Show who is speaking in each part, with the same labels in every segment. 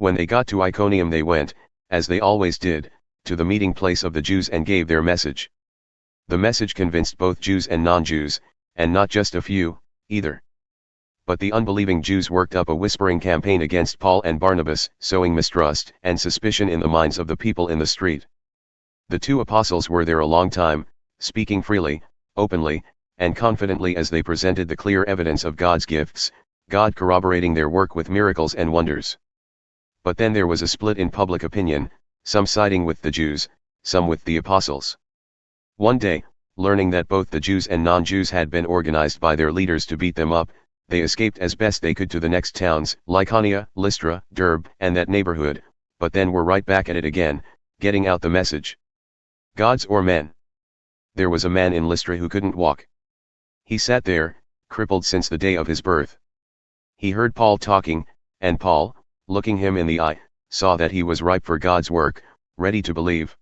Speaker 1: When they got to Iconium they went, as they always did, to the meeting place of the Jews and gave their message. The message convinced both Jews and non-Jews, and not just a few, either. But the unbelieving Jews worked up a whispering campaign against Paul and Barnabas, sowing mistrust and suspicion in the minds of the people in the street. The two apostles were there a long time, speaking freely, openly, and confidently as they presented the clear evidence of God's gifts, God corroborating their work with miracles and wonders. But then there was a split in public opinion, some siding with the Jews, some with the apostles. One day, learning that both the Jews and non-Jews had been organized by their leaders to beat them up, they escaped as best they could to the next towns, Lyconia, Lystra, Derbe, and that neighborhood, but then were right back at it again, getting out the message. Gods or men? There was a man in Lystra who couldn't walk. He sat there, crippled since the day of his birth. He heard Paul talking, and Paul, looking him in the eye, saw that he was ripe for God's work, ready to believe.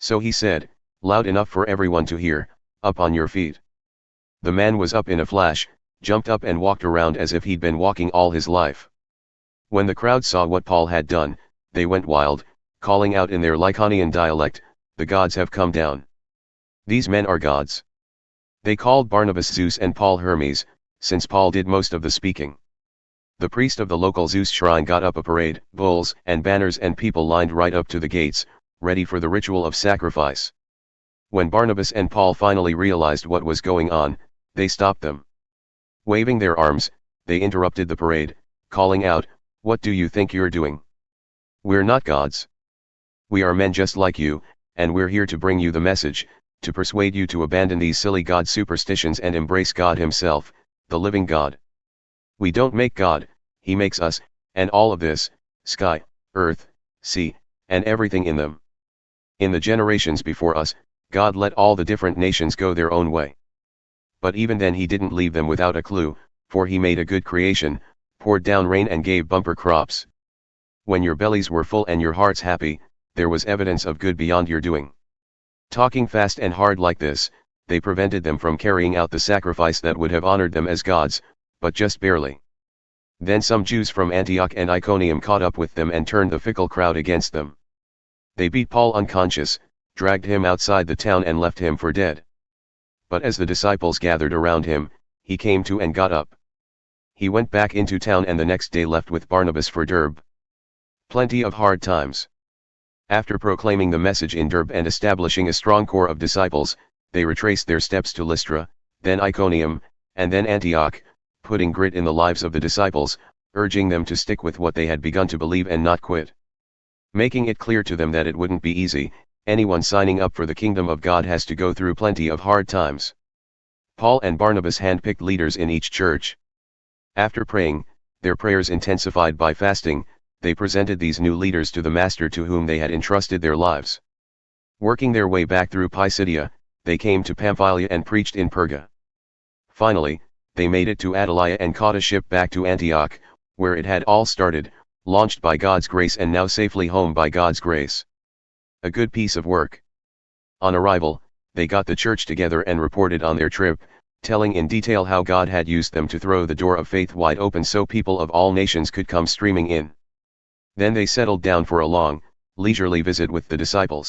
Speaker 1: So he said, loud enough for everyone to hear, "Up on your feet." The man was up in a flash, jumped up and walked around as if he'd been walking all his life. When the crowd saw what Paul had done, they went wild, calling out in their Lyconian dialect, "The gods have come down. These men are gods." They called Barnabas Zeus and Paul Hermes, since Paul did most of the speaking. The priest of the local Zeus shrine got up a parade, bulls and banners, and people lined right up to the gates, ready for the ritual of sacrifice. When Barnabas and Paul finally realized what was going on, they stopped them. Waving their arms, they interrupted the parade, calling out, "What do you think you're doing? We're not gods. We are men just like you, and we're here to bring you the message, to persuade you to abandon these silly god superstitions and embrace God Himself, the living God. We don't make God, He makes us, and all of this, sky, earth, sea, and everything in them. In the generations before us, God let all the different nations go their own way. But even then He didn't leave them without a clue, for He made a good creation, poured down rain and gave bumper crops. When your bellies were full and your hearts happy, there was evidence of good beyond your doing." Talking fast and hard like this, they prevented them from carrying out the sacrifice that would have honored them as gods, but just barely. Then some Jews from Antioch and Iconium caught up with them and turned the fickle crowd against them. They beat Paul unconscious, dragged him outside the town and left him for dead. But as the disciples gathered around him, he came to and got up. He went back into town and the next day left with Barnabas for Derbe. Plenty of hard times. After proclaiming the message in Derbe and establishing a strong core of disciples, they retraced their steps to Lystra, then Iconium, and then Antioch, putting grit in the lives of the disciples, urging them to stick with what they had begun to believe and not quit. Making it clear to them that it wouldn't be easy, anyone signing up for the kingdom of God has to go through plenty of hard times. Paul and Barnabas handpicked leaders in each church. After praying, their prayers intensified by fasting, they presented these new leaders to the master to whom they had entrusted their lives. Working their way back through Pisidia, they came to Pamphylia and preached in Perga. Finally, they made it to Attalia and caught a ship back to Antioch, where it had all started, launched by God's grace and now safely home by God's grace. A good piece of work. On arrival, they got the church together and reported on their trip, telling in detail how God had used them to throw the door of faith wide open so people of all nations could come streaming in. Then they settled down for a long, leisurely visit with the disciples.